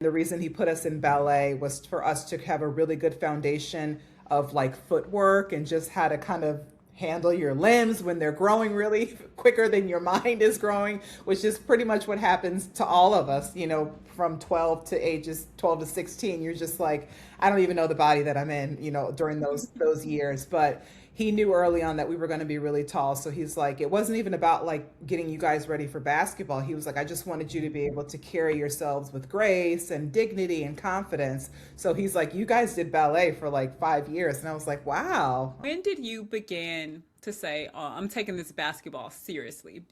The reason he put us in ballet was for us to have a really good foundation of like footwork and just how to kind of handle your limbs when they're growing really quicker than your mind is growing, which is pretty much what happens to all of us, from 12 to ages 12 to 16. You're just like, I don't even know the body that I'm in, during those years. But he knew early on that we were going to be really tall. So he's like, it wasn't even about like getting you guys ready for basketball. He was like, I just wanted you to be able to carry yourselves with grace and dignity and confidence. So he's like, you guys did ballet for like 5 years. And I was like, wow. When did you begin to say, oh, I'm taking this basketball seriously?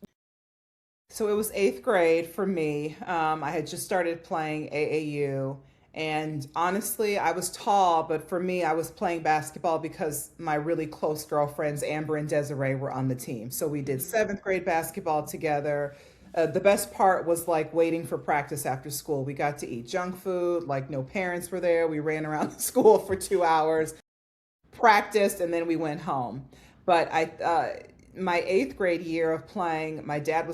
So it was eighth grade for me. I had just started playing AAU. And honestly, I was tall, but for me, I was playing basketball because my really close girlfriends, Amber and Desiree, were on the team. So we did seventh grade basketball together. The best part was like waiting for practice after school. We got to eat junk food, like no parents were there. We ran around the school for 2 hours, practiced, and then we went home. But my eighth grade year of playing, my dad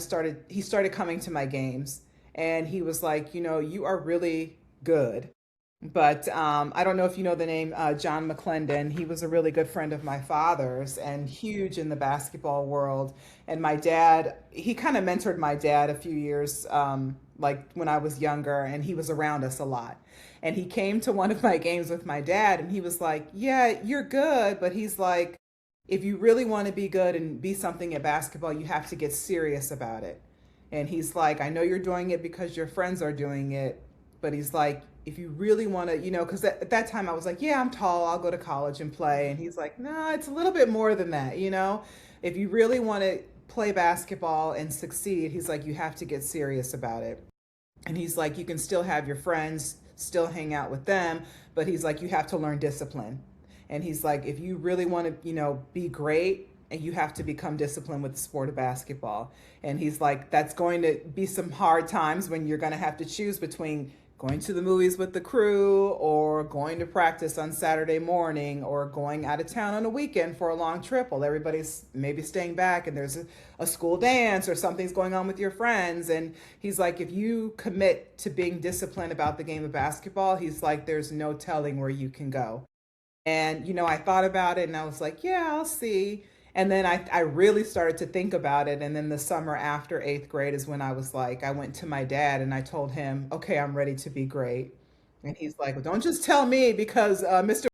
he started coming to my games, and he was like, you are really good. But I don't know if you know the name John McClendon. He was a really good friend of my father's and huge in the basketball world. And my dad, he kind of mentored my dad a few years, like when I was younger, and he was around us a lot. And he came to one of my games with my dad, and he was like, yeah, you're good. But he's like, if you really want to be good and be something at basketball, you have to get serious about it. And he's like, I know you're doing it because your friends are doing it, but he's like, if you really want to, because at that time I was like, yeah, I'm tall, I'll go to college and play. And he's like, no, it's a little bit more than that. If you really want to play basketball and succeed, he's like, you have to get serious about it. And he's like, you can still have your friends, still hang out with them, but he's like, you have to learn discipline. And he's like, if you really want to, be great, and you have to become disciplined with the sport of basketball. And he's like, that's going to be some hard times when you're going to have to choose between going to the movies with the crew or going to practice on Saturday morning or going out of town on a weekend for a long trip while everybody's maybe staying back and there's a school dance or something's going on with your friends. And he's like, if you commit to being disciplined about the game of basketball, he's like, there's no telling where you can go. And, I thought about it and I was like, yeah, I'll see. And then I really started to think about it. And then the summer after eighth grade is when I was like, I went to my dad and I told him, okay, I'm ready to be great. And he's like, well, don't just tell me because Mr.